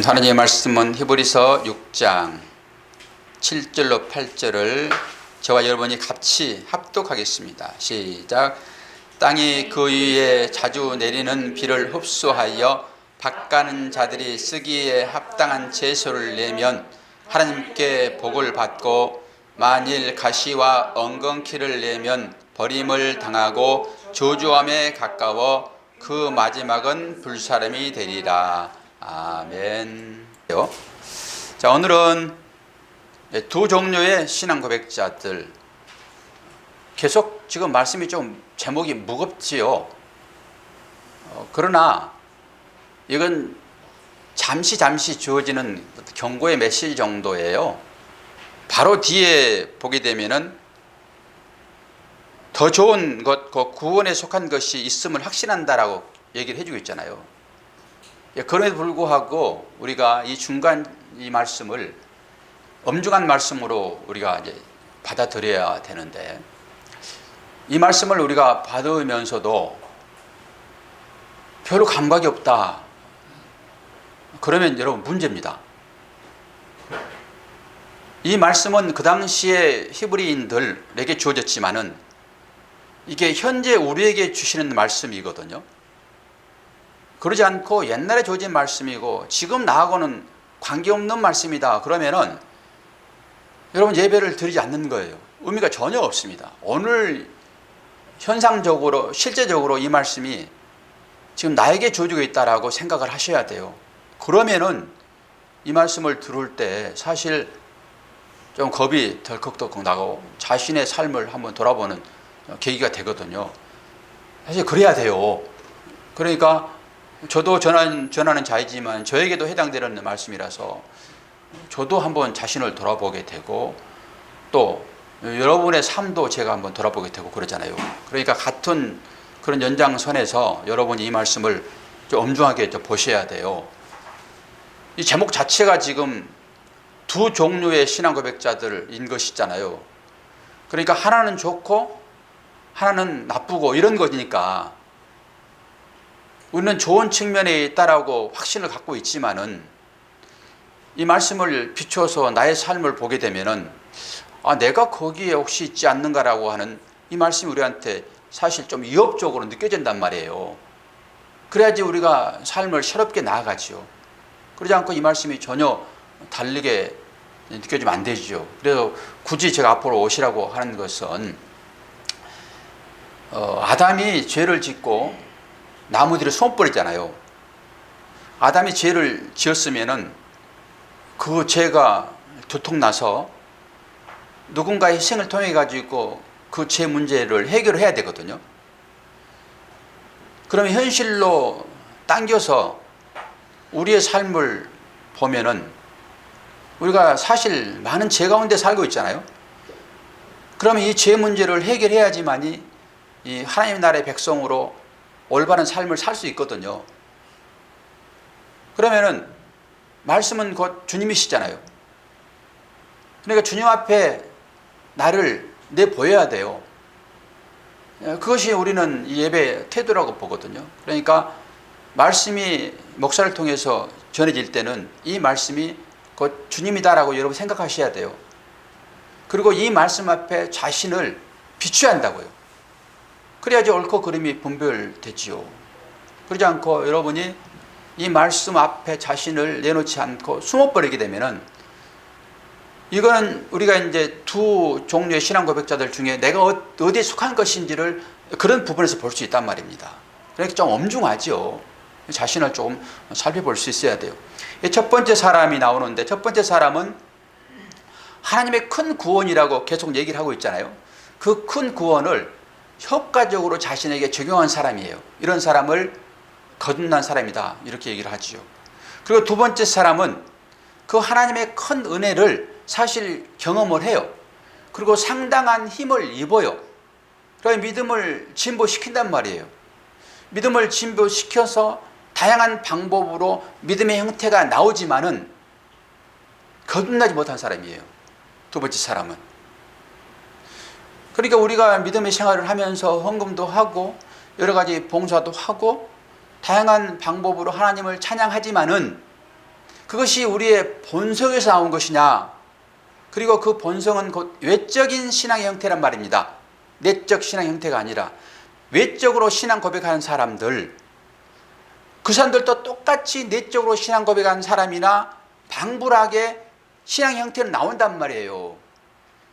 하나님의 말씀은 히브리서 6장 7절로 8절을 저와 여러분이 같이 합독하겠습니다. 시작. 땅이 그 위에 자주 내리는 비를 흡수하여 밭가는 자들이 쓰기에 합당한 채소를 내면 하나님께 복을 받고, 만일 가시와 엉겅퀴를 내면 버림을 당하고 저주함에 가까워 그 마지막은 불사름이 되리라. 아멘. 자, 오늘은 두 종류의 신앙 고백자들, 계속 지금 말씀이 좀 제목이 무겁지요. 그러나 이건 잠시 주어지는 경고의 메시지 정도예요. 바로 뒤에 보게 되면은 더 좋은 것, 그 구원에 속한 것이 있음을 확신한다라고 얘기를 해주고 있잖아요. 그럼에도 불구하고 우리가 이 중간 이 말씀을 엄중한 말씀으로 우리가 이제 받아들여야 되는데, 이 말씀을 우리가 받으면서도 별로 감각이 없다, 그러면 여러분 문제입니다. 이 말씀은 그 당시에 히브리인들에게 주어졌지만은 이게 현재 우리에게 주시는 말씀이거든요. 그러지 않고 옛날에 주어진 말씀이고 지금 나하고는 관계없는 말씀이다 그러면은 여러분 예배를 드리지 않는 거예요. 의미가 전혀 없습니다. 오늘 현상적으로 실제적으로 이 말씀이 지금 나에게 주어지고 있다라고 생각을 하셔야 돼요. 그러면은 이 말씀을 들을 때 사실 좀 겁이 덜컥덜컥 나고 자신의 삶을 한번 돌아보는 계기가 되거든요. 사실 그래야 돼요. 그러니까 저도 전하는 자이지만 저에게도 해당되는 말씀이라서 저도 한번 자신을 돌아보게 되고, 또 여러분의 삶도 제가 한번 돌아보게 되고 그러잖아요. 그러니까 같은 그런 연장선에서 여러분이 이 말씀을 좀 엄중하게 좀 보셔야 돼요. 이 제목 자체가 지금 두 종류의 신앙 고백자들인 것이잖아요. 그러니까 하나는 좋고 하나는 나쁘고 이런 거니까 우리는 좋은 측면에 있다라고 확신을 갖고 있지만은 이 말씀을 비춰서 나의 삶을 보게 되면은 내가 거기에 혹시 있지 않는가라고 하는 이 말씀이 우리한테 사실 좀 위협적으로 느껴진단 말이에요. 그래야지 우리가 삶을 새롭게 나아가지요. 그러지 않고 이 말씀이 전혀 다르게 느껴지면 안 되죠. 그래서 굳이 제가 앞으로 오시라고 하는 것은 아담이 죄를 짓고 나무 뒤를 숨어버리잖아요. 아담이 죄를 지었으면은 그 죄가 두통나서 누군가의 희생을 통해 가지고 그 죄 문제를 해결해야 되거든요. 그러면 현실로 당겨서 우리의 삶을 보면은 우리가 사실 많은 죄 가운데 살고 있잖아요. 그러면 이 죄 문제를 해결해야지만이 이 하나님 나라의 백성으로 올바른 삶을 살 수 있거든요. 그러면은 말씀은 곧 주님이시잖아요. 그러니까 주님 앞에 나를 내보여야 돼요. 그것이 우리는 이 예배 태도라고 보거든요. 그러니까 말씀이 목사를 통해서 전해질 때는 이 말씀이 곧 주님이다라고 여러분 생각하셔야 돼요. 그리고 이 말씀 앞에 자신을 비춰야 한다고요. 그래야지 옳고 그름이 분별되지요. 그러지 않고 여러분이 이 말씀 앞에 자신을 내놓지 않고 숨어버리게 되면은 이거는 우리가 이제 두 종류의 신앙 고백자들 중에 내가 어디에 속한 것인지를 그런 부분에서 볼 수 있단 말입니다. 그러니까 좀 엄중하죠. 자신을 조금 살펴볼 수 있어야 돼요. 첫 번째 사람이 나오는데, 첫 번째 사람은 하나님의 큰 구원이라고 계속 얘기를 하고 있잖아요. 그 큰 구원을 효과적으로 자신에게 적용한 사람이에요. 이런 사람을 거듭난 사람이다, 이렇게 얘기를 하지요. 그리고 두 번째 사람은 그 하나님의 큰 은혜를 사실 경험을 해요. 그리고 상당한 힘을 입어요. 그래서 믿음을 진보시킨단 말이에요. 믿음을 진보시켜서 다양한 방법으로 믿음의 형태가 나오지만은 거듭나지 못한 사람이에요. 두 번째 사람은. 그러니까 우리가 믿음의 생활을 하면서 헌금도 하고 여러 가지 봉사도 하고 다양한 방법으로 하나님을 찬양하지만은 그것이 우리의 본성에서 나온 것이냐? 그리고 그 본성은 곧 외적인 신앙의 형태란 말입니다. 내적 신앙 형태가 아니라 외적으로 신앙 고백하는 사람들, 그 사람들도 똑같이 내적으로 신앙 고백하는 사람이나 방불하게 신앙 형태는 나온단 말이에요.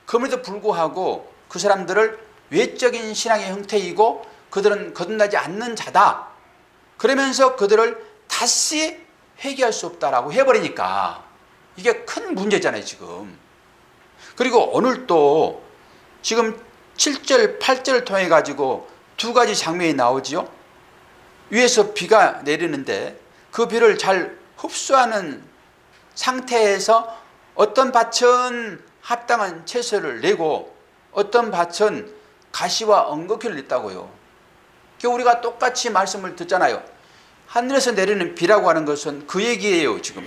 그럼에도 불구하고 그 사람들을 외적인 신앙의 형태이고 그들은 거듭나지 않는 자다, 그러면서 그들을 다시 회개할 수 없다라고 해버리니까 이게 큰 문제잖아요 지금. 그리고 오늘 또 지금 7절 8절을 통해 가지고 두 가지 장면이 나오지요. 위에서 비가 내리는데 그 비를 잘 흡수하는 상태에서 어떤 밭은 합당한 채소를 내고 어떤 밭은 가시와 엉겅퀴를 냈다고요. 우리가 똑같이 말씀을 듣잖아요. 하늘에서 내리는 비라고 하는 것은 그 얘기예요. 지금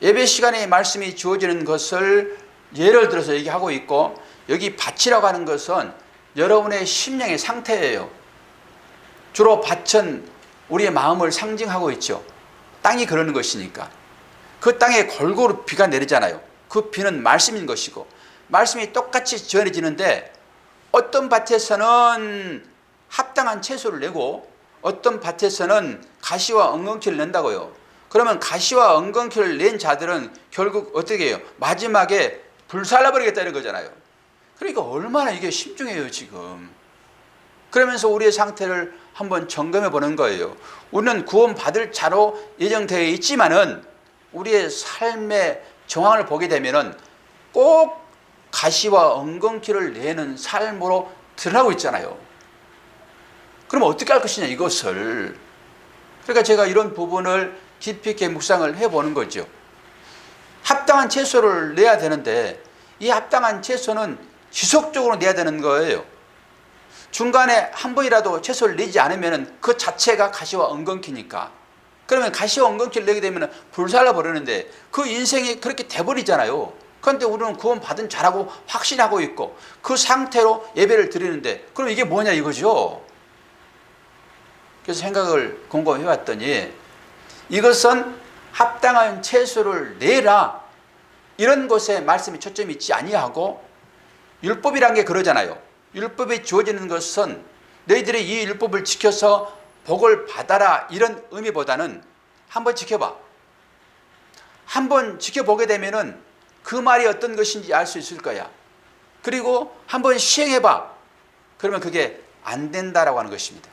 예배 시간에 말씀이 주어지는 것을 예를 들어서 얘기하고 있고, 여기 밭이라고 하는 것은 여러분의 심령의 상태예요. 주로 밭은 우리의 마음을 상징하고 있죠. 땅이 그러는 것이니까. 그 땅에 골고루 비가 내리잖아요. 그 비는 말씀인 것이고, 말씀이 똑같이 전해지는데 어떤 밭에서는 합당한 채소를 내고 어떤 밭에서는 가시와 엉겅퀴를 낸다고요. 그러면 가시와 엉겅퀴를 낸 자들은 결국 어떻게 해요? 마지막에 불살라버리겠다는 거잖아요. 그러니까 얼마나 이게 심중해요 지금. 그러면서 우리의 상태를 한번 점검해 보는 거예요. 우리는 구원받을 자로 예정되어 있지만은 우리의 삶의 정황을 보게 되면은 꼭 가시와 엉겅퀴를 내는 삶으로 드러나고 있잖아요. 그러면 어떻게 할 것이냐 이것을. 그러니까 제가 이런 부분을 깊이 있게 묵상을 해보는 거죠. 합당한 채소를 내야 되는데 이 합당한 채소는 지속적으로 내야 되는 거예요. 중간에 한 번이라도 채소를 내지 않으면 그 자체가 가시와 엉겅퀴니까. 그러면 가시와 엉겅퀴를 내게 되면 불살라 버리는데 그 인생이 그렇게 돼버리잖아요. 그런데 우리는 구원받은 자라고 확신하고 있고 그 상태로 예배를 드리는데 그럼 이게 뭐냐 이거죠. 그래서 생각을 곰곰이 해봤더니 이것은 합당한 채소를 내라 이런 것에 말씀이 초점이 있지 아니하고, 율법이란 게 그러잖아요. 율법이 주어지는 것은 너희들이 이 율법을 지켜서 복을 받아라 이런 의미보다는 한번 지켜봐. 한번 지켜보게 되면은 그 말이 어떤 것인지 알 수 있을 거야. 그리고 한번 시행해봐. 그러면 그게 안 된다라고 하는 것입니다.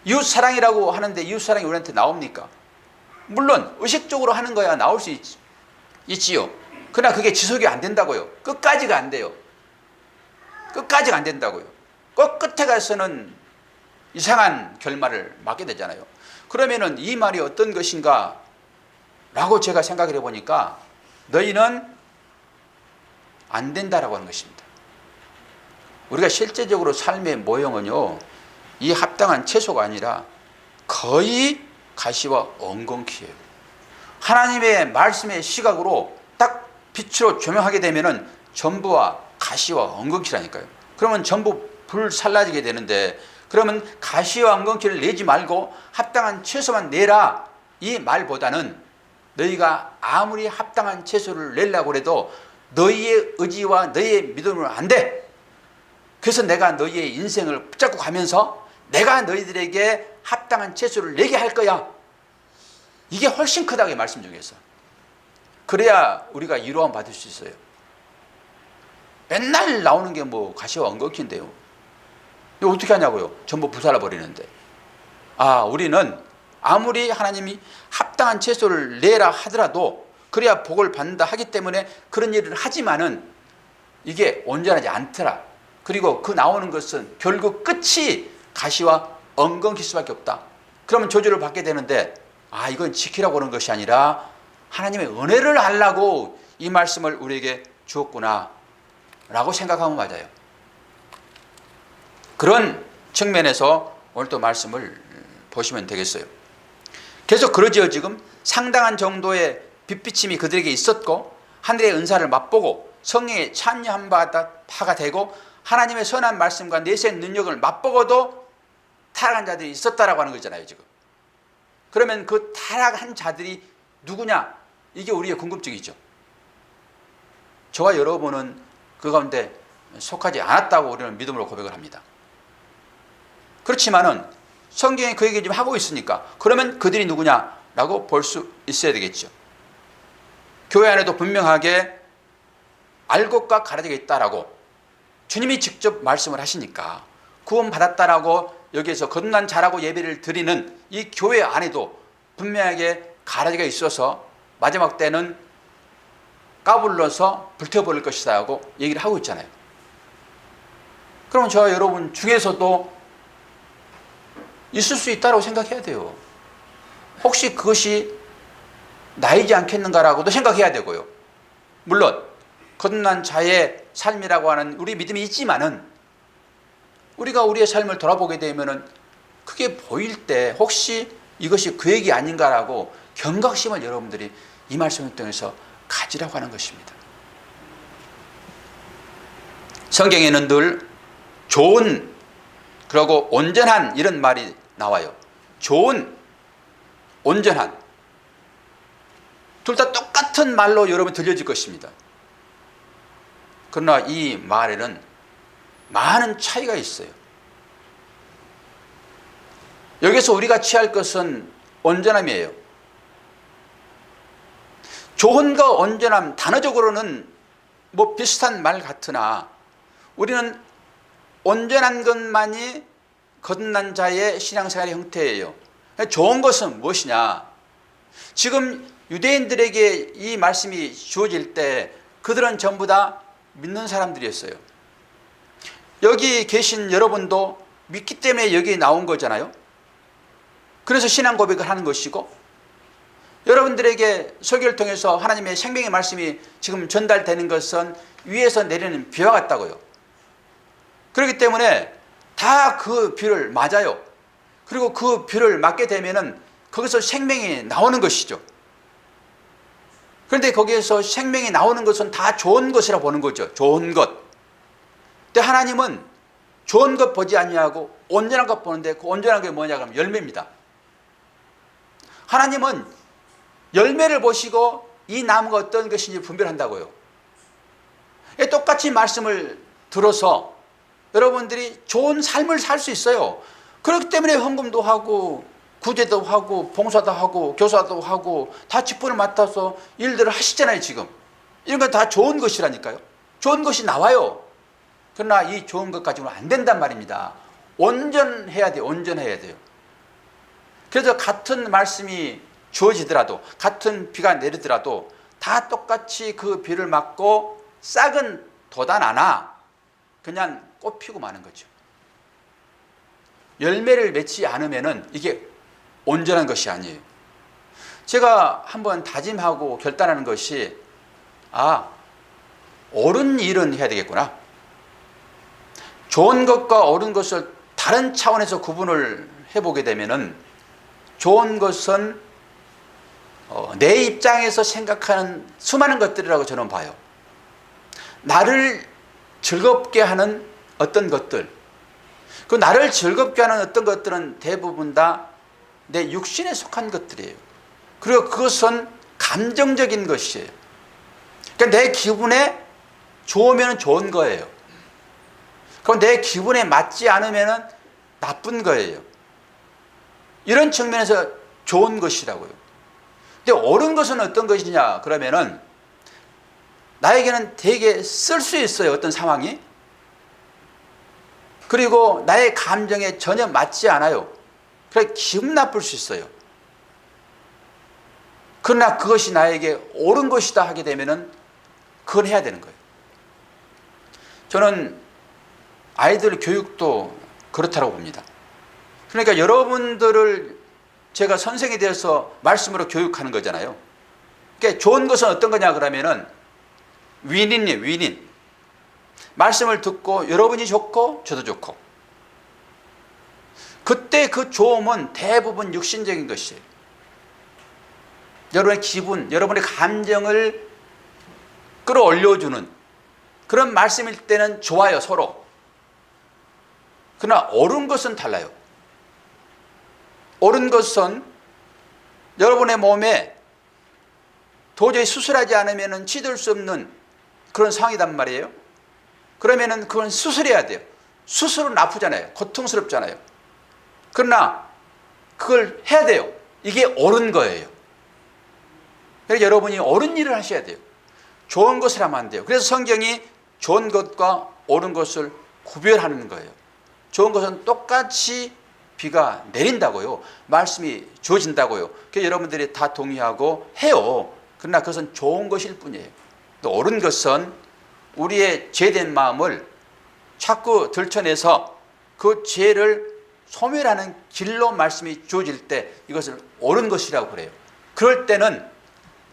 이웃사랑이라고 하는데 이웃사랑이 우리한테 나옵니까? 물론 의식적으로 하는 거야 나올 수 있지요. 그러나 그게 지속이 안 된다고요. 끝까지가 안 돼요. 끝까지가 안 된다고요. 꼭 끝에 가서는 이상한 결말을 맞게 되잖아요. 그러면은 이 말이 어떤 것인가 라고 제가 생각을 해보니까 너희는 안 된다라고 하는 것입니다. 우리가 실제적으로 삶의 모형은요, 이 합당한 채소가 아니라 거의 가시와 엉겅퀴예요. 하나님의 말씀의 시각으로 딱 빛으로 조명하게 되면은 전부와 가시와 엉겅퀴라니까요. 그러면 전부 불살라지게 되는데, 그러면 가시와 엉겅퀴를 내지 말고 합당한 채소만 내라 이 말보다는 너희가 아무리 합당한 채소를 내려고 해도 너희의 의지와 너희의 믿음으로는 안 돼. 그래서 내가 너희의 인생을 붙잡고 가면서 내가 너희들에게 합당한 채소를 내게 할 거야. 이게 훨씬 크다고 이 말씀 중에서. 그래야 우리가 위로함 받을 수 있어요. 맨날 나오는 게 뭐 가시와 엉겅퀴인데요. 이거 어떻게 하냐고요. 전부 부살아 버리는데. 우리는 아무리 하나님이 합당한 채소를 내라 하더라도 그래야 복을 받는다 하기 때문에 그런 일을 하지만은 이게 온전하지 않더라. 그리고 그 나오는 것은 결국 끝이 가시와 엉겅퀴 수밖에 없다. 그러면 저주를 받게 되는데 이건 지키라고 하는 것이 아니라 하나님의 은혜를 알라고 이 말씀을 우리에게 주었구나 라고 생각하면 맞아요. 그런 측면에서 오늘 또 말씀을 보시면 되겠어요. 계속 그러지요. 지금 상당한 정도의 빛비침이 그들에게 있었고 하늘의 은사를 맛보고 성령에 참여한 바가 되고 하나님의 선한 말씀과 내세의 능력을 맛보고도 타락한 자들이 있었다라고 하는 거잖아요. 지금 그러면 그 타락한 자들이 누구냐? 이게 우리의 궁금증이죠. 저와 여러분은 그 가운데 속하지 않았다고 우리는 믿음으로 고백을 합니다. 그렇지만은 성경이 그 얘기 좀 하고 있으니까 그러면 그들이 누구냐라고 볼 수 있어야 되겠죠. 교회 안에도 분명하게 알 것과 가라지가 있다라고 주님이 직접 말씀을 하시니까 구원받았다라고 여기에서 거듭난 자라고 예배를 드리는 이 교회 안에도 분명하게 가라지가 있어서 마지막 때는 까불러서 불태워버릴 것이다 하고 얘기를 하고 있잖아요. 그러면 저와 여러분 중에서도 있을 수 있다고 생각해야 돼요. 혹시 그것이 나이지 않겠는가라고도 생각해야 되고요. 물론 거듭난 자의 삶이라고 하는 우리 믿음이 있지만은 우리가 우리의 삶을 돌아보게 되면은 그게 보일 때 혹시 이것이 그 얘기 아닌가라고 경각심을 여러분들이 이 말씀을 통해서 가지라고 하는 것입니다. 성경에는 늘 좋은 그리고 온전한 이런 말이 나와요. 좋은, 온전한 둘 다 똑같은 말로 여러분 들려질 것입니다. 그러나 이 말에는 많은 차이가 있어요. 여기서 우리가 취할 것은 온전함이에요. 좋은과 온전함 단어적으로는 뭐 비슷한 말 같으나 우리는 온전한 것만이 거듭난 자의 신앙생활의 형태예요. 좋은 것은 무엇이냐? 지금 유대인들에게 이 말씀이 주어질 때 그들은 전부 다 믿는 사람들이었어요. 여기 계신 여러분도 믿기 때문에 여기 나온 거잖아요. 그래서 신앙 고백을 하는 것이고 여러분들에게 설교를 통해서 하나님의 생명의 말씀이 지금 전달되는 것은 위에서 내리는 비와 같다고요. 그렇기 때문에 다 그 비를 맞아요. 그리고 그 비를 맞게 되면은 거기서 생명이 나오는 것이죠. 그런데 거기에서 생명이 나오는 것은 다 좋은 것이라 보는 거죠. 좋은 것. 근데 하나님은 좋은 것 보지 아니하고 온전한 것 보는데 그 온전한 게 뭐냐 그러면 열매입니다. 하나님은 열매를 보시고 이 나무가 어떤 것인지 분별한다고요. 똑같이 말씀을 들어서 여러분들이 좋은 삶을 살 수 있어요. 그렇기 때문에 헌금도 하고 구제도 하고 봉사도 하고 교사도 하고 다 직분을 맡아서 일들을 하시잖아요. 지금 이런 건 다 좋은 것이라니까요. 좋은 것이 나와요. 그러나 이 좋은 것 가지고는 안 된단 말입니다. 온전해야 돼요. 온전해야 돼요. 그래서 같은 말씀이 주어지더라도 같은 비가 내리더라도 다 똑같이 그 비를 맞고 싹은 돋아나나 그냥 꽃 피고 마는 거죠. 열매를 맺지 않으면은 이게 온전한 것이 아니에요. 제가 한번 다짐하고 결단하는 것이 옳은 일은 해야 되겠구나. 좋은 것과 옳은 것을 다른 차원에서 구분을 해보게 되면은 좋은 것은 내 입장에서 생각하는 수많은 것들이라고 저는 봐요. 나를 즐겁게 하는 어떤 것들, 그 나를 즐겁게 하는 어떤 것들은 대부분 다 내 육신에 속한 것들이에요. 그리고 그것은 감정적인 것이에요. 그러니까 내 기분에 좋으면 좋은 거예요. 그럼 내 기분에 맞지 않으면 나쁜 거예요. 이런 측면에서 좋은 것이라고요. 근데 옳은 것은 어떤 것이냐 그러면은 나에게는 되게 쓸 수 있어요. 어떤 상황이. 그리고 나의 감정에 전혀 맞지 않아요. 그래 기분 나쁠 수 있어요. 그러나 그것이 나에게 옳은 것이다 하게 되면은 그건 해야 되는 거예요. 저는 아이들 교육도 그렇다고 봅니다. 그러니까 여러분들을 제가 선생이 되어서 말씀으로 교육하는 거잖아요. 그러니까 좋은 것은 어떤 거냐 그러면은 윈윈이에요. 윈윈. 말씀을 듣고 여러분이 좋고 저도 좋고 그때 그 좋음은 대부분 육신적인 것이에요. 여러분의 기분, 여러분의 감정을 끌어올려주는 그런 말씀일 때는 좋아요. 서로. 그러나 옳은 것은 달라요. 옳은 것은 여러분의 몸에 도저히 수술하지 않으면 치료될 수 없는 그런 상황이단 말이에요. 그러면은 그건 수술해야 돼요. 수술은 아프잖아요. 고통스럽잖아요. 그러나 그걸 해야 돼요. 이게 옳은 거예요. 그래서 여러분이 옳은 일을 하셔야 돼요. 좋은 것을 하면 안 돼요. 그래서 성경이 좋은 것과 옳은 것을 구별하는 거예요. 좋은 것은 똑같이 비가 내린다고요. 말씀이 주어진다고요. 그래서 여러분들이 다 동의하고 해요. 그러나 그것은 좋은 것일 뿐이에요. 또 옳은 것은 우리의 죄된 마음을 자꾸 들춰내서 그 죄를 소멸하는 길로 말씀이 주어질 때 이것을 옳은 것이라고 그래요. 그럴 때는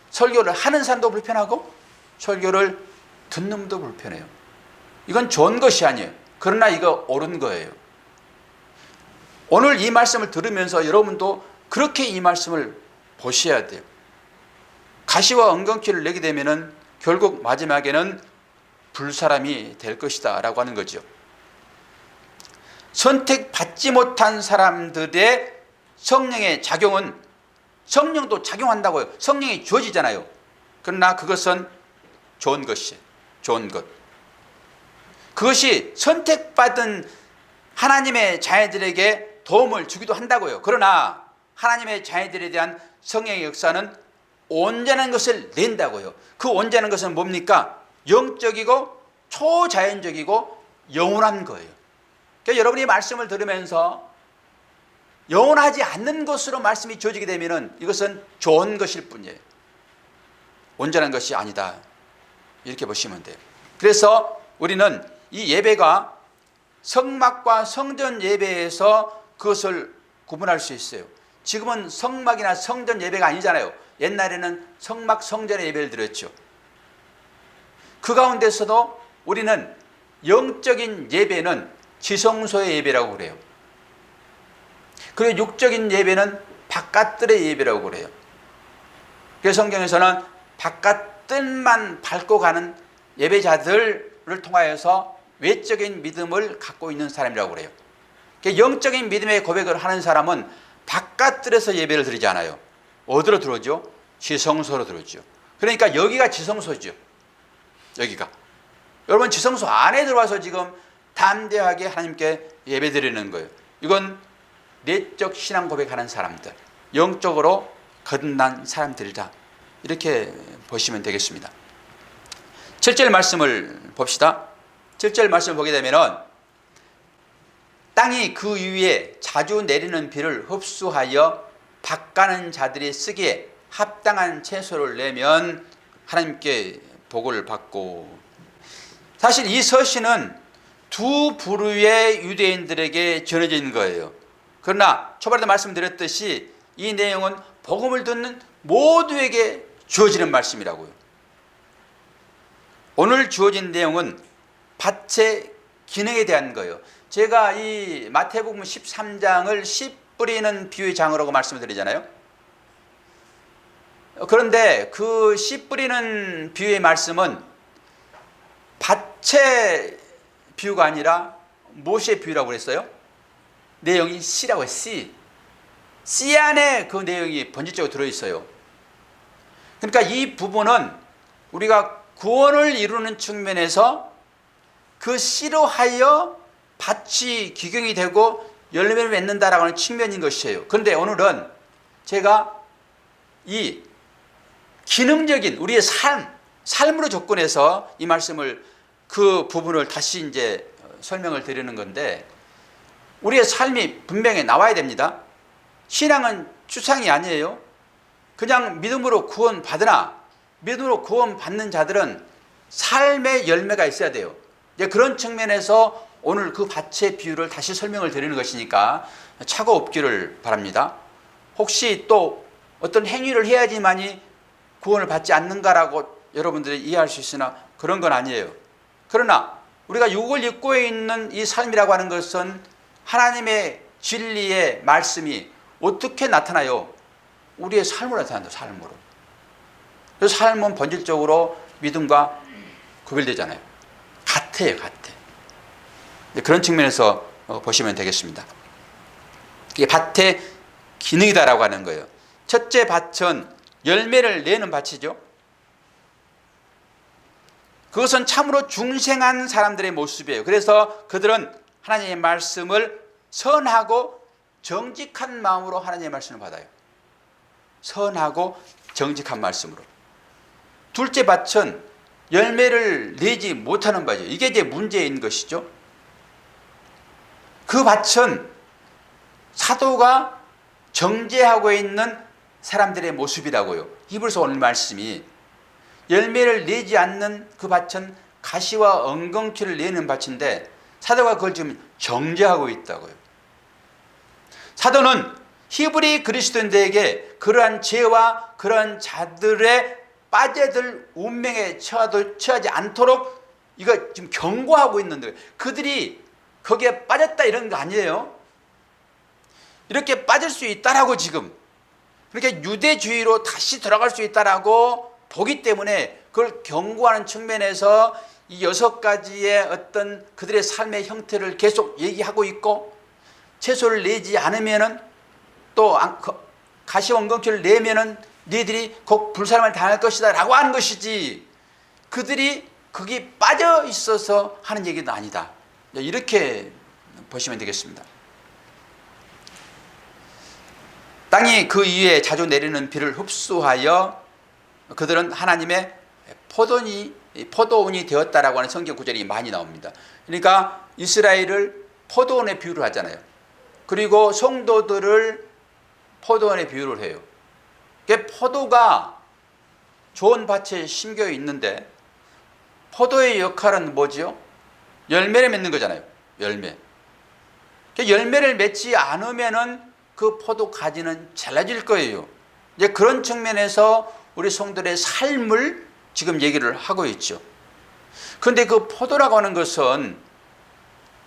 설교를 하는 사람도 불편하고 설교를 듣는 놈도 불편해요. 이건 좋은 것이 아니에요. 그러나 이거 옳은 거예요. 오늘 이 말씀을 들으면서 여러분도 그렇게 이 말씀을 보셔야 돼요. 가시와 엉겅퀴를 내게 되면은 결국 마지막에는 불사람이 될 것이다 라고 하는 거죠. 선택받지 못한 사람들의 성령의 작용은 성령도 작용한다고요. 성령이 주어지잖아요. 그러나 그것은 좋은 것이에요. 좋은 것. 그것이 선택받은 하나님의 자녀들에게 도움을 주기도 한다고요. 그러나 하나님의 자녀들에 대한 성령의 역사는 온전한 것을 낸다고요. 그 온전한 것은 뭡니까? 영적이고 초자연적이고 영원한 거예요. 그러니까 여러분이 말씀을 들으면서 영원하지 않는 것으로 말씀이 주어지게 되면 이것은 좋은 것일 뿐이에요. 온전한 것이 아니다. 이렇게 보시면 돼요. 그래서 우리는 이 예배가 성막과 성전 예배에서 그것을 구분할 수 있어요. 지금은 성막이나 성전 예배가 아니잖아요. 옛날에는 성막 성전의 예배를 드렸죠. 그 가운데서도 우리는 영적인 예배는 지성소의 예배라고 그래요. 그리고 육적인 예배는 바깥들의 예배라고 그래요. 그래서 성경에서는 바깥뜰만 밟고 가는 예배자들을 통하여서 외적인 믿음을 갖고 있는 사람이라고 그래요. 영적인 믿음의 고백을 하는 사람은 바깥뜰에서 예배를 드리지 않아요. 어디로 들어오죠? 지성소로 들어오죠. 그러니까 여기가 지성소죠. 여기가. 여러분 지성소 안에 들어와서 지금 담대하게 하나님께 예배 드리는 거예요. 이건 내적 신앙 고백하는 사람들, 영적으로 거듭난 사람들이다. 이렇게 보시면 되겠습니다. 7절 말씀을 봅시다. 7절 말씀을 보게 되면은 땅이 그 위에 자주 내리는 비를 흡수하여 밭가는 자들이 쓰기에 합당한 채소를 내면 하나님께 복을 받고. 사실 이 서신은 두 부류의 유대인들에게 전해져 있는 거예요. 그러나 초반에도 말씀드렸듯이 이 내용은 복음을 듣는 모두에게 주어지는 말씀이라고요. 오늘 주어진 내용은 밭의 기능에 대한 거예요. 제가 이 마태복음 13장을 씨 뿌리는 비유의 장으라고 말씀을 드리잖아요. 그런데 그 씨 뿌리는 비유의 말씀은 밭의 비유가 아니라 무엇의 비유라고 그랬어요? 내용이 씨라고 해요. 씨 안에 그 내용이 본질적으로 들어있어요. 그러니까 이 부분은 우리가 구원을 이루는 측면에서 그 씨로 하여 밭이 기경이 되고 열매를 맺는다라고 하는 측면인 것이에요. 그런데 오늘은 제가 이 기능적인 우리의 삶으로 접근해서 이 말씀을 그 부분을 다시 이제 설명을 드리는 건데, 우리의 삶이 분명히 나와야 됩니다. 신앙은 추상이 아니에요. 그냥 믿음으로 구원 받으나 믿음으로 구원 받는 자들은 삶의 열매가 있어야 돼요. 이제 그런 측면에서 오늘 그 밭의 비유를 다시 설명을 드리는 것이니까 착오 없기를 바랍니다. 혹시 또 어떤 행위를 해야지만이 구원을 받지 않는가라고 여러분들이 이해할 수 있으나 그런 건 아니에요. 그러나 우리가 육을 입고 있는 이 삶이라고 하는 것은 하나님의 진리의 말씀이 어떻게 나타나요? 우리의 삶으로 나타난다. 삶으로. 그래서 삶은 본질적으로 믿음과 구별되잖아요. 같아요. 같아. 그런 측면에서 보시면 되겠습니다. 이게 밭의 기능이다라고 하는 거예요. 첫째 밭은 열매를 내는 밭이죠. 그것은 참으로 중생한 사람들의 모습이에요. 그래서 그들은 하나님의 말씀을 선하고 정직한 마음으로 하나님의 말씀을 받아요. 선하고 정직한 말씀으로. 둘째 밭은 열매를 내지 못하는 밭이에요. 이게 이제 문제인 것이죠. 그 밭은 사도가 정죄하고 있는 사람들의 모습이라고요. 히브리서 오늘 말씀이 열매를 내지 않는 그 밭은 가시와 엉겅퀴를 내는 밭인데 사도가 그걸 지금 정죄하고 있다고요. 사도는 히브리 그리스도인들에게 그러한 죄와 그러한 자들의 빠져들 운명에 처하지 않도록 이거 지금 경고하고 있는데 그들이 거기에 빠졌다 이런 거 아니에요. 이렇게 빠질 수 있다라고 지금 그렇게 유대주의로 다시 돌아갈 수 있다라고 보기 때문에 그걸 경고하는 측면에서 이 6가지의 어떤 그들의 삶의 형태를 계속 얘기하고 있고 채소를 내지 않으면은 또 가시원금치를 내면은 너희들이 곧 불사람을 당할 것이다 라고 하는 것이지 그들이 거기 빠져 있어서 하는 얘기는 아니다. 이렇게 보시면 되겠습니다. 땅이 그 위에 자주 내리는 비를 흡수하여 그들은 하나님의 포도원이 되었다라고 하는 성경 구절이 많이 나옵니다. 그러니까 이스라엘을 포도원에 비유를 하잖아요. 그리고 성도들을 포도원에 비유를 해요. 포도가 좋은 밭에 심겨 있는데 포도의 역할은 뭐죠? 열매를 맺는 거잖아요. 열매. 열매를 맺지 않으면은 그 포도 가지는 잘라질 거예요. 이제 그런 측면에서 우리 성도들의 삶을 지금 얘기를 하고 있죠. 그런데 그 포도라고 하는 것은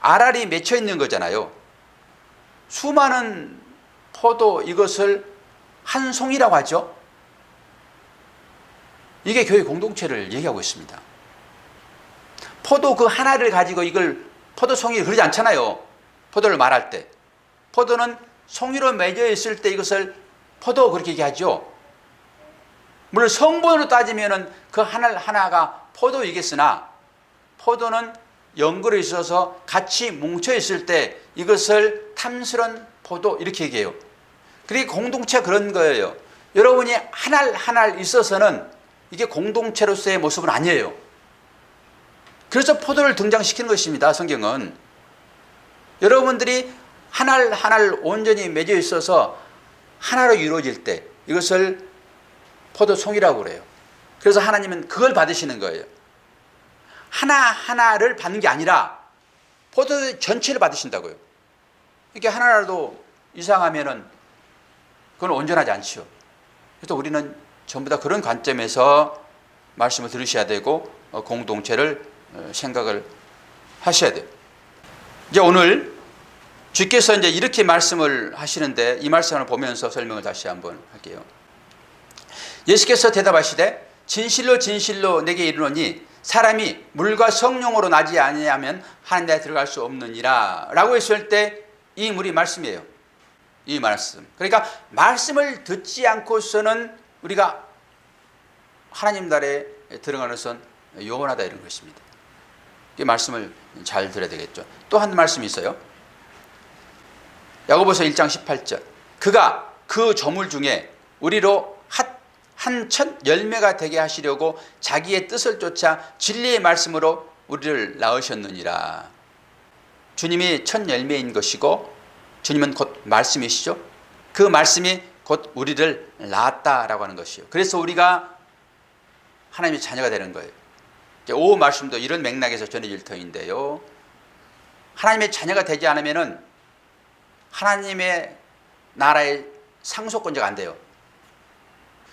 알알이 맺혀 있는 거잖아요. 수많은 포도 이것을 한 송이라고 하죠. 이게 교회 공동체를 얘기하고 있습니다. 포도 그 하나를 가지고 이걸 포도송이 그러지 않잖아요. 포도를 말할 때. 포도는 송이로 맺어 있을 때 이것을 포도 그렇게 얘기하죠. 물론 성분으로 따지면은 그 하나가 포도이겠으나 포도는 연골에 있어서 같이 뭉쳐 있을 때 이것을 탐스런 포도 이렇게 얘기해요. 그리고 공동체가 그런 거예요. 여러분이 하나 있어서는 이게 공동체로서의 모습은 아니에요. 그래서 포도를 등장시키는 것입니다. 성경은. 여러분들이 하나 온전히 맺어 있어서 하나로 이루어질 때 이것을 포도송이라고 그래요. 그래서 하나님은 그걸 받으시는 거예요. 하나를 받는 게 아니라 포도 전체를 받으신다고요. 이렇게 하나라도 이상하면은 그건 온전하지 않죠. 그래서 우리는 전부 다 그런 관점에서 말씀을 들으셔야 되고 공동체를 생각을 하셔야 돼요. 이제 오늘 주께서 이제 이렇게 말씀을 하시는데 이 말씀을 보면서 설명을 다시 한번 할게요. 예수께서 대답하시되 진실로 진실로 내게 이르노니 사람이 물과 성령으로 나지 아니하면 하나님 나라에 들어갈 수 없느니라 라고 했을 때 이 물이 말씀이에요. 이 말씀. 그러니까 말씀을 듣지 않고서는 우리가 하나님 나라에 들어가는 것은 요원하다 이런 것입니다. 이 말씀을 잘 들어야 되겠죠. 또 한 말씀이 있어요. 야고보서 1장 18절. 그가 그 저물 중에 우리로 한 첫 열매가 되게 하시려고 자기의 뜻을 쫓아 진리의 말씀으로 우리를 낳으셨느니라. 주님이 첫 열매인 것이고 주님은 곧 말씀이시죠. 그 말씀이 곧 우리를 낳았다라고 하는 것이요. 그래서 우리가 하나님의 자녀가 되는 거예요. 오후 말씀도 이런 맥락에서 전해질 터인데요. 하나님의 자녀가 되지 않으면은 하나님의 나라의 상속권자가 안 돼요.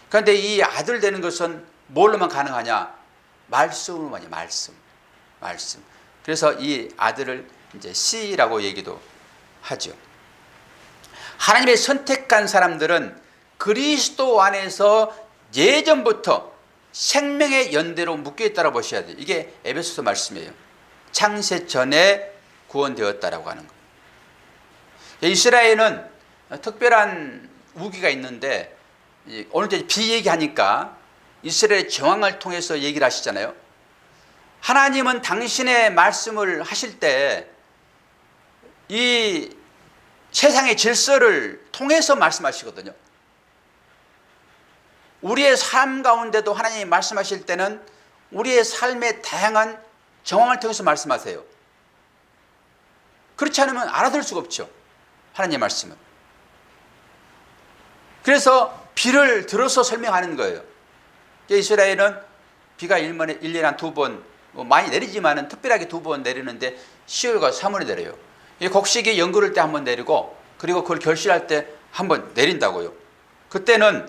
그런데 이 아들 되는 것은 뭘로만 가능하냐? 말씀으로만이 말씀. 그래서 이 아들을 이제 씨라고 얘기도 하죠. 하나님의 선택한 사람들은 그리스도 안에서 예전부터 생명의 연대로 묶여 있다고 보셔야 돼요. 이게 에베소서 말씀이에요. 창세 전에 구원되었다라고 하는 거예요. 이스라엘은 특별한 우기가 있는데 오늘 이제 비 얘기하니까 이스라엘 정왕을 통해서 얘기를 하시잖아요. 하나님은 당신의 말씀을 하실 때 이 세상의 질서를 통해서 말씀하시거든요. 우리의 삶 가운데도 하나님이 말씀하실 때는 우리의 삶의 다양한 정황을 통해서 말씀하세요. 그렇지 않으면 알아들을 수가 없죠, 하나님의 말씀은. 그래서 비를 들어서 설명하는 거예요. 이스라엘은 비가 1년에 한 2번, 많이 내리지만 특별하게 2번 내리는데 10월과 3월에 내려요. 곡식이 연그를 때 한 번 내리고, 그리고 그걸 결실할 때 한 번 내린다고요. 그때는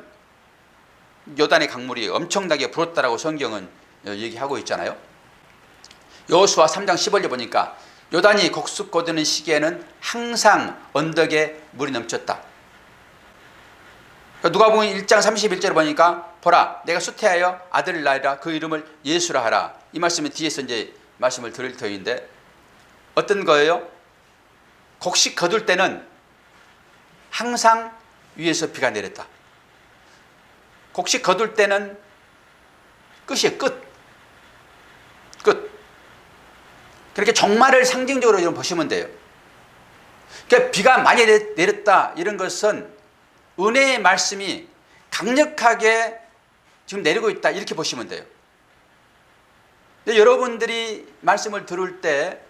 요단의 강물이 엄청나게 불었다라고 성경은 얘기하고 있잖아요. 여호수아 3장 10절에 보니까 요단이 곡식 거두는 시기에는 항상 언덕에 물이 넘쳤다. 누가복음 1장 31절에 보니까 보라, 내가 수태하여 아들을 낳으라, 그 이름을 예수라 하라. 이 말씀은 뒤에서 이제 말씀을 드릴 터인데, 어떤 거예요? 곡식 거둘 때는 항상 위에서 비가 내렸다. 곡식 거둘 때는 끝이에요. 끝. 그렇게 종말을 상징적으로 좀 보시면 돼요. 그러니까 비가 많이 내렸다, 이런 것은 은혜의 말씀이 강력하게 지금 내리고 있다, 이렇게 보시면 돼요. 근데 여러분들이 말씀을 들을 때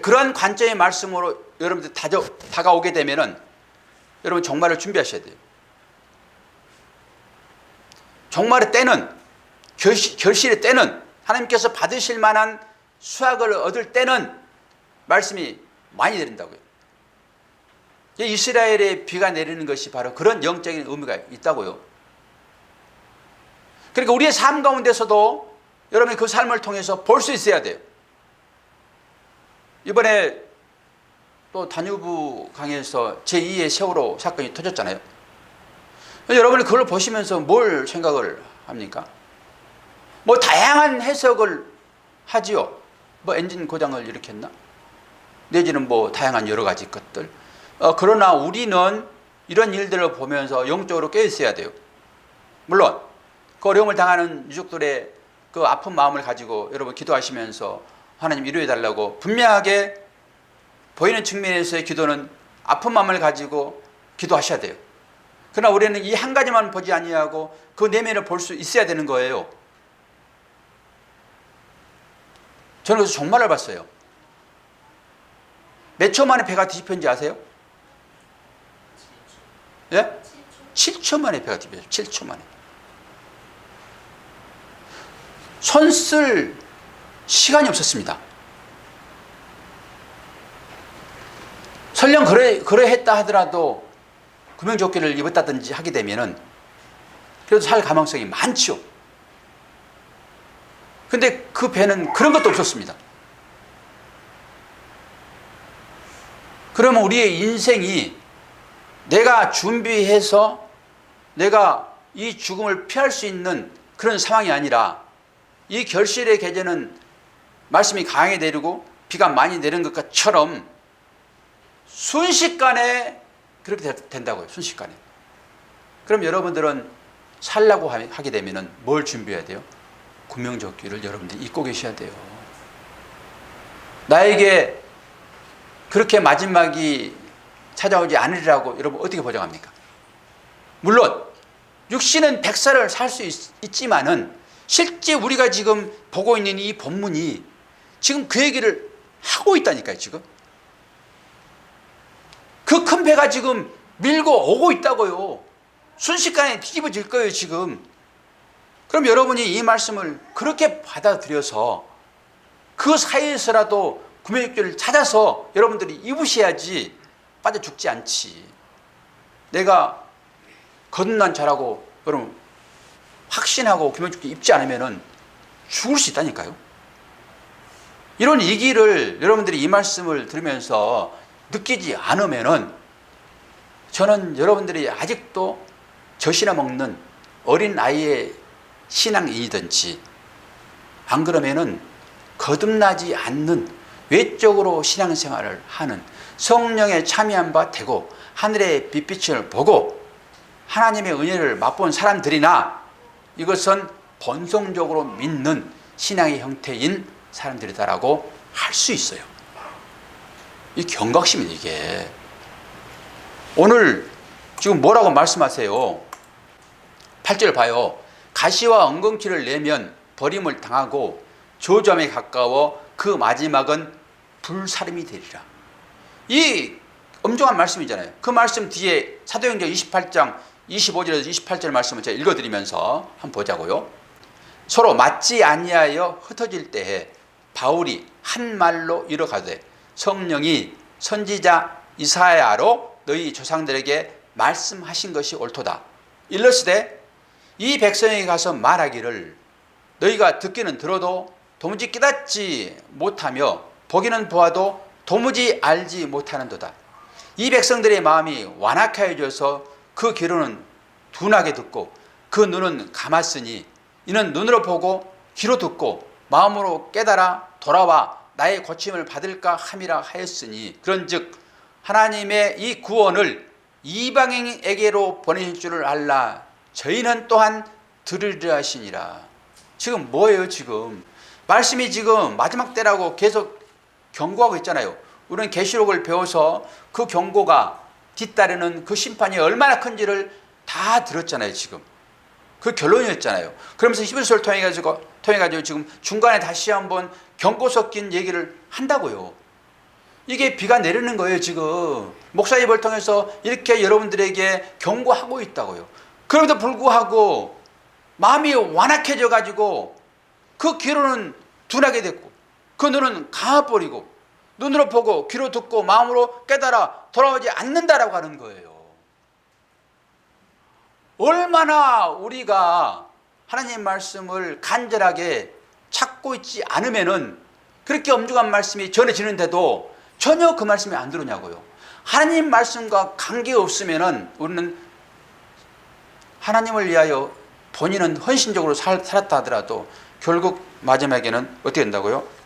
그러한 관점의 말씀으로 여러분들 다가오게 되면은 여러분 종말을 준비하셔야 돼요. 종말의 때는, 결실의 때는, 하나님께서 받으실 만한 수확을 얻을 때는 말씀이 많이 내린다고요. 이스라엘에 비가 내리는 것이 바로 그런 영적인 의미가 있다고요. 그러니까 우리의 삶 가운데서도 여러분이 그 삶을 통해서 볼 수 있어야 돼요. 이번에 또 다뉴브 강에서 제2의 세월호 사건이 터졌잖아요. 여러분이 그걸 보시면서 뭘 생각을 합니까? 뭐 다양한 해석을 하지요. 뭐 엔진 고장을 일으켰나? 내지는 뭐 다양한 여러 가지 것들. 그러나 우리는 이런 일들을 보면서 영적으로 깨어 있어야 돼요. 물론 그 어려움을 당하는 유족들의 그 아픈 마음을 가지고 여러분 기도하시면서 하나님 위로해 달라고 분명하게 보이는 측면에서의 기도는 아픈 마음을 가지고 기도하셔야 돼요. 그러나 우리는 이 한 가지만 보지 아니하고 그 내면을 볼 수 있어야 되는 거예요. 저는 그래서 종말을 봤어요. 몇 초 만에 배가 뒤집혔는지 아세요? 예? 7초 만에 배가 뒤집혔어요. 7초 만에. 손 쓸 시간이 없었습니다. 설령 그러했다 하더라도 구명조끼를 입었다든지 하게 되면은 그래도 살 가능성이 많죠. 근데 그 배는 그런 것도 없었습니다. 그러면 우리의 인생이 내가 준비해서 내가 이 죽음을 피할 수 있는 그런 상황이 아니라, 이 결실의 계절은 말씀이 강하게 내리고 비가 많이 내리는 것처럼 순식간에 그렇게 된다고요. 순식간에. 그럼 여러분들은 살라고 하게 되면 뭘 준비해야 돼요? 구명조끼를 여러분들이 입고 계셔야 돼요. 나에게 그렇게 마지막이 찾아오지 않으리라고 여러분 어떻게 보장합니까? 물론 육신은 100살을 살 수 있지만은 실제 우리가 지금 보고 있는 이 본문이 지금 그 얘기를 하고 있다니까요. 지금 그 큰 배가 지금 밀고 오고 있다고요. 순식간에 뒤집어질 거예요. 지금. 그럼 여러분이 이 말씀을 그렇게 받아들여서 그 사이에서라도 구명조끼를 찾아서 여러분들이 입으셔야지 빠져 죽지 않지. 내가 거듭난 자라고 여러분 확신하고 구명조끼 입지 않으면 죽을 수 있다니까요. 이런 얘기를 여러분들이 이 말씀을 들으면서 느끼지 않으면은 저는 여러분들이 아직도 젖이나 먹는 어린 아이의 신앙인이든지, 안 그러면은 거듭나지 않는 외적으로 신앙생활을 하는, 성령에 참여한 바 되고 하늘의 빛빛을 보고 하나님의 은혜를 맛본 사람들이나 이것은 본성적으로 믿는 신앙의 형태인 사람들이다라고 할 수 있어요. 이 경각심이 이게. 오늘 지금 뭐라고 말씀하세요? 8절 봐요. 가시와 엉겅퀴를 내면 버림을 당하고 저주함에 가까워 그 마지막은 불사름이 되리라. 이 엄중한 말씀이잖아요. 그 말씀 뒤에 사도행전 28장 25절에서 28절 말씀을 제가 읽어드리면서 한번 보자고요. 서로 맞지 아니하여 흩어질 때에 바울이 한 말로 이뤄가되 성령이 선지자 이사야로 너희 조상들에게 말씀하신 것이 옳도다. 일러스되 이 백성에게 가서 말하기를 너희가 듣기는 들어도 도무지 깨닫지 못하며 보기는 보아도 도무지 알지 못하는도다. 이 백성들의 마음이 완악하여져서 그 귀로는 둔하게 듣고 그 눈은 감았으니 이는 눈으로 보고 귀로 듣고 마음으로 깨달아 돌아와 나의 고침을 받을까 함이라 하였으니 그런즉 하나님의 이 구원을 이방인에게로 보내실 줄을 알라. 저희는 또한 들으려 하시니라. 지금 뭐예요? 지금 말씀이 지금 마지막 때라고 계속 경고하고 있잖아요. 우리는 계시록을 배워서 그 경고가 뒤따르는 그 심판이 얼마나 큰지를 다 들었잖아요. 지금 그 결론이었잖아요. 그러면서 히브리서를 통해가지고 지금 중간에 다시 한번 경고 섞인 얘기를 한다고요. 이게 비가 내리는 거예요. 지금 목사 입을 통해서 이렇게 여러분들에게 경고하고 있다고요. 그럼에도 불구하고 마음이 완악해져 가지고 그 귀로는 둔하게 됐고 그 눈은 감아버리고 눈으로 보고 귀로 듣고 마음으로 깨달아 돌아오지 않는다라고 하는 거예요. 얼마나 우리가 하나님 말씀을 간절하게 찾고 있지 않으면은 그렇게 엄중한 말씀이 전해지는데도 전혀 그 말씀이 안 들으냐고요. 하나님 말씀과 관계없으면은 우리는 하나님을 위하여 본인은 헌신적으로 살았다 하더라도 결국 마지막에는 어떻게 된다고요?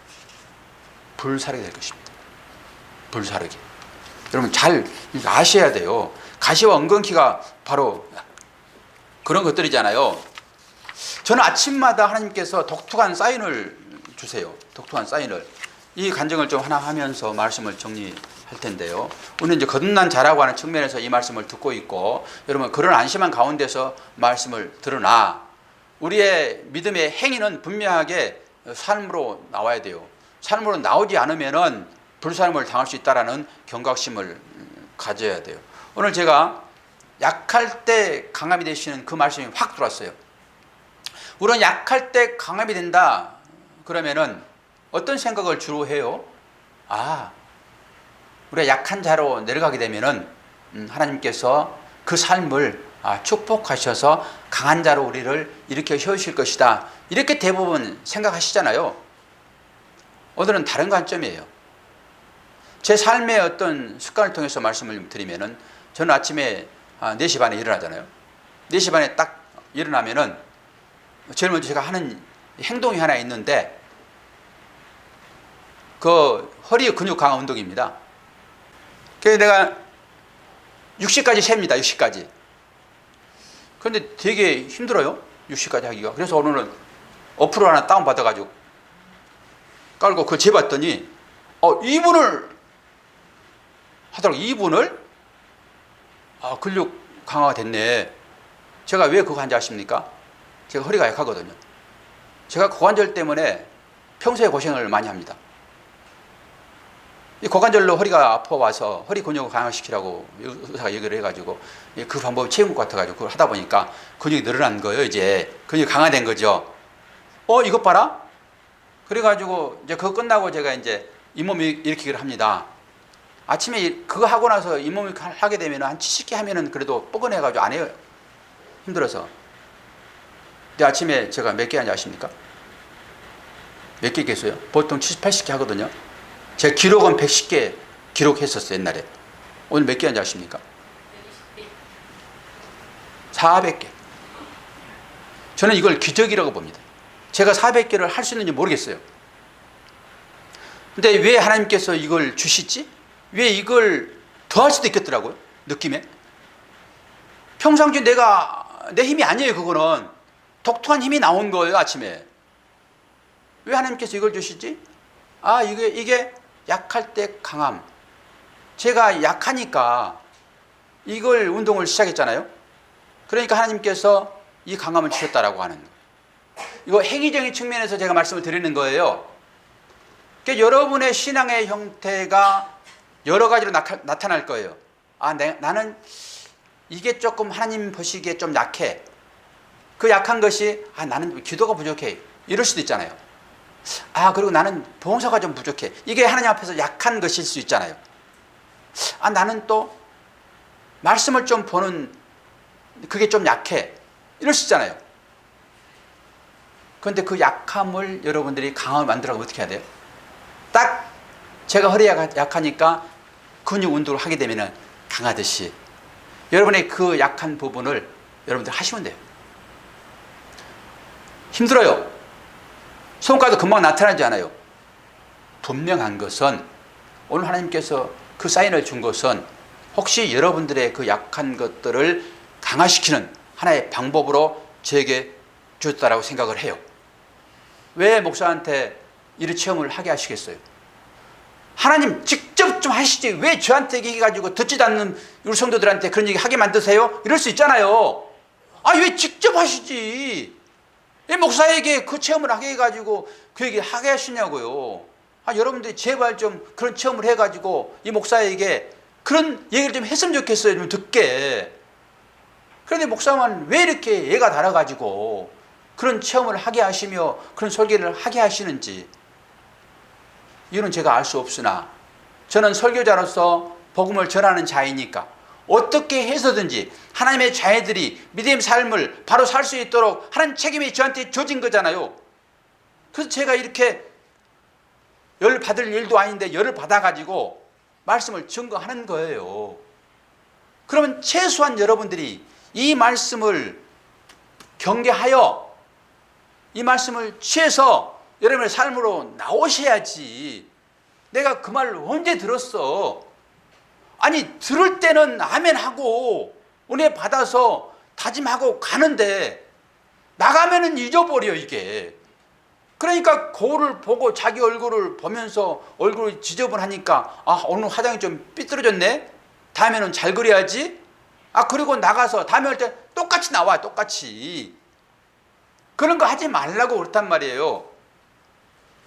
불사르게 될 것입니다. 불사르게. 여러분 잘 아셔야 돼요. 가시와 엉겅퀴가 바로 그런 것들이잖아요. 저는 아침마다 하나님께서 독특한 사인을 주세요. 독특한 사인을. 이 간증을 좀 하나 하면서 말씀을 정리할 텐데요. 우리는 이제 거듭난 자라고 하는 측면에서 이 말씀을 듣고 있고, 여러분 그런 안심한 가운데서 말씀을 들으나 우리의 믿음의 행위는 분명하게 삶으로 나와야 돼요. 삶으로 나오지 않으면은 불사름을 당할 수 있다라는 경각심을 가져야 돼요. 오늘 제가 약할 때 강함이 되시는 그 말씀이 확 들어왔어요. 우리는 약할 때 강함이 된다 그러면은 어떤 생각을 주로 해요? 우리가 약한 자로 내려가게 되면은 하나님께서 그 삶을 축복하셔서 강한 자로 우리를 일으켜 세우실 것이다. 이렇게 대부분 생각하시잖아요. 오늘은 다른 관점이에요. 제 삶의 어떤 습관을 통해서 말씀을 드리면은 저는 아침에 4시 반에 일어나잖아요. 4시 반에 딱 일어나면은 제일 먼저 제가 하는 행동이 하나 있는데 그 허리 근육 강화 운동입니다. 그래서 내가 60까지 셉니다. 60까지. 그런데 되게 힘들어요. 60까지 하기가. 그래서 오늘은 어플을 하나 다운받아가지고 깔고 그걸 재봤더니 2분을 하더라고요. 2분을? 근육 강화가 됐네. 제가 왜 그거 한지 아십니까? 제가 허리가 약하거든요. 제가 고관절 때문에 평소에 고생을 많이 합니다. 이 고관절로 허리가 아파와서 허리 근육을 강화시키라고 의사가 얘기를 해가지고 그 방법이 최고인 것 같아가지고 그걸 하다 보니까 근육이 늘어난 거예요. 이제 근육이 강화된 거죠. 이것 봐라. 그래가지고 이제 그거 끝나고 제가 이제 잇몸 일으키기를 합니다. 아침에 그거 하고 나서 잇몸 하게 되면 한 70개 하면은 그래도 뻐근해가지고 안 해요. 힘들어서. 근데 아침에 제가 몇 개 하는지 아십니까? 몇 개 깼어요? 보통 70, 80개 하거든요. 제 기록은 110개 기록했었어요. 옛날에. 오늘 몇 개 하는지 아십니까? 400개. 저는 이걸 기적이라고 봅니다. 제가 400개를 할 수 있는지 모르겠어요. 근데 왜 하나님께서 이걸 주시지? 왜 이걸 더 할 수도 있겠더라고요. 느낌에. 평상시 내 힘이 아니에요. 그거는 독특한 힘이 나온 거예요. 아침에. 왜 하나님께서 이걸 주시지? 이게 약할 때 강함. 제가 약하니까 이걸 운동을 시작했잖아요. 그러니까 하나님께서 이 강함을 주셨다라고 하는 거예요. 이거 행위적인 측면에서 제가 말씀을 드리는 거예요. 그러니까 여러분의 신앙의 형태가 여러 가지로 나타날 거예요. 나는 이게 조금 하나님 보시기에 좀 약해. 그 약한 것이 나는 기도가 부족해. 이럴 수도 있잖아요. 그리고 나는 봉사가 좀 부족해. 이게 하나님 앞에서 약한 것일 수 있잖아요. 나는 또 말씀을 좀 보는 그게 좀 약해. 이럴 수 있잖아요. 그런데 그 약함을 여러분들이 강함을 만들어가면 어떻게 해야 돼요? 딱 제가 허리가 약하니까 근육 운동을 하게 되면 강하듯이 여러분의 그 약한 부분을 여러분들 하시면 돼요. 힘들어요. 성과도 금방 나타나지 않아요. 분명한 것은 오늘 하나님께서 그 사인을 준 것은 혹시 여러분들의 그 약한 것들을 강화시키는 하나의 방법으로 저에게 주셨다라고 생각을 해요. 왜 목사한테 이런 체험을 하게 하시겠어요? 하나님 직접 좀 하시지 왜 저한테 얘기해가지고 듣지도 않는 우리 성도들한테 그런 얘기 하게 만드세요? 이럴 수 있잖아요. 왜 직접 하시지? 왜 목사에게 그 체험을 하게 해가지고 그 얘기 하게 하시냐고요. 여러분들이 제발 좀 그런 체험을 해가지고 이 목사에게 그런 얘기를 좀 했으면 좋겠어요. 좀 듣게. 그런데 목사만 왜 이렇게 얘가 달아가지고 그런 체험을 하게 하시며 그런 설교를 하게 하시는지 이유는 제가 알 수 없으나 저는 설교자로서 복음을 전하는 자이니까 어떻게 해서든지 하나님의 자녀들이 믿음의 삶을 바로 살 수 있도록 하나님 책임이 저한테 줘진 거잖아요. 그래서 제가 이렇게 열 받을 일도 아닌데 열을 받아가지고 말씀을 증거하는 거예요. 그러면 최소한 여러분들이 이 말씀을 경계하여 이 말씀을 취해서 여러분의 삶으로 나오셔야지. 내가 그 말을 언제 들었어? 들을 때는 아멘 하고 은혜 받아서 다짐하고 가는데 나가면은 잊어버려 이게. 그러니까 거울을 보고 자기 얼굴을 보면서 얼굴이 지저분하니까 오늘 화장이 좀 삐뚤어졌네. 다음에는 잘 그려야지. 그리고 나가서 다음에 올 때 똑같이 나와. 똑같이. 그런 거 하지 말라고 그렇단 말이에요.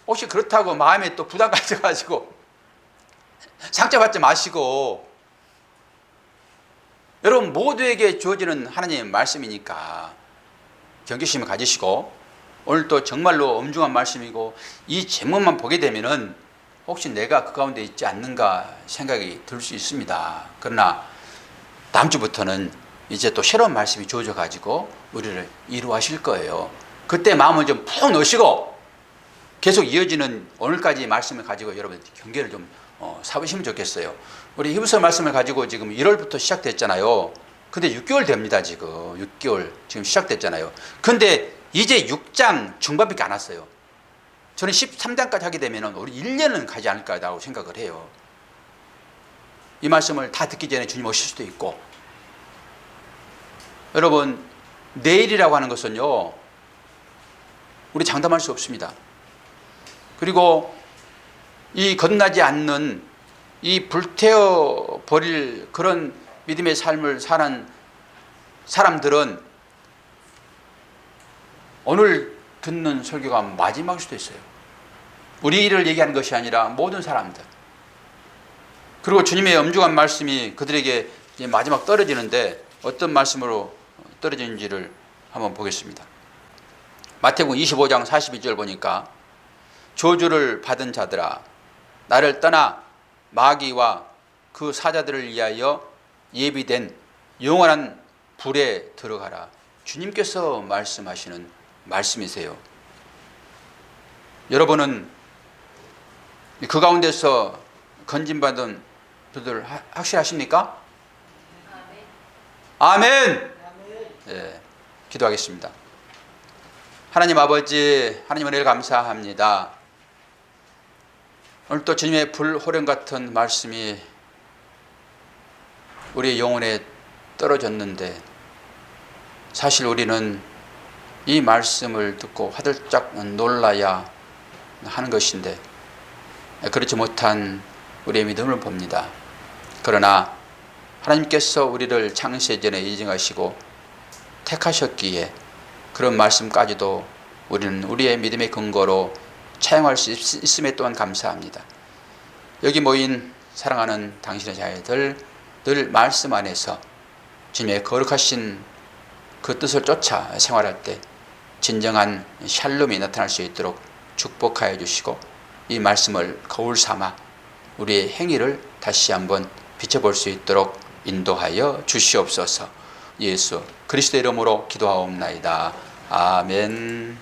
혹시 그렇다고 마음에 또 부담 가져가지고 상처받지 마시고, 여러분 모두에게 주어지는 하나님의 말씀이니까 경계심을 가지시고, 오늘 또 정말로 엄중한 말씀이고 이 제목만 보게 되면은 혹시 내가 그 가운데 있지 않는가 생각이 들 수 있습니다. 그러나 다음 주부터는 이제 또 새로운 말씀이 주어져 가지고 우리를 이루하실 거예요. 그때 마음을 좀 푹 넣으시고 계속 이어지는 오늘까지 말씀을 가지고 여러분 경계를 좀 삼으시면 좋겠어요. 우리 히브리서 말씀을 가지고 지금 1월부터 시작됐잖아요. 근데 6개월 됩니다. 지금 6개월 지금 시작됐잖아요. 근데 이제 6장 중반밖에 안 왔어요. 저는 13장까지 하게 되면 우리 1년은 가지 않을까라고 생각을 해요. 이 말씀을 다 듣기 전에 주님 오실 수도 있고, 여러분 내일이라고 하는 것은요 우리 장담할 수 없습니다. 그리고 이 거듭나지 않는 이 불태워 버릴 그런 믿음의 삶을 사는 사람들은 오늘 듣는 설교가 마지막일 수도 있어요. 우리를 얘기하는 것이 아니라 모든 사람들. 그리고 주님의 엄중한 말씀이 그들에게 이제 마지막 떨어지는데 어떤 말씀으로 떨어지는지를 한번 보겠습니다. 마태복음 25장 42절 보니까 저주를 받은 자들아 나를 떠나 마귀와 그 사자들을 위하여 예비된 영원한 불에 들어가라. 주님께서 말씀하시는 말씀이세요. 여러분은 그 가운데서 건진받은 분들 확실하십니까? 아멘. 예, 기도하겠습니다. 하나님 아버지, 하나님 은혜를 감사합니다. 오늘 또 주님의 불호령 같은 말씀이 우리 영혼에 떨어졌는데 사실 우리는 이 말씀을 듣고 화들짝 놀라야 하는 것인데 그렇지 못한 우리의 믿음을 봅니다. 그러나 하나님께서 우리를 창세전에 인정하시고 택하셨기에 그런 말씀까지도 우리는 우리의 믿음의 근거로 차용할 수 있음에 또한 감사합니다. 여기 모인 사랑하는 당신의 자녀들, 늘 말씀 안에서 주님의 거룩하신 그 뜻을 쫓아 생활할 때 진정한 샬롬이 나타날 수 있도록 축복하여 주시고 이 말씀을 거울 삼아 우리의 행위를 다시 한번 비춰볼 수 있도록 인도하여 주시옵소서. 예수 그리스도의 이름으로 기도하옵나이다. 아멘.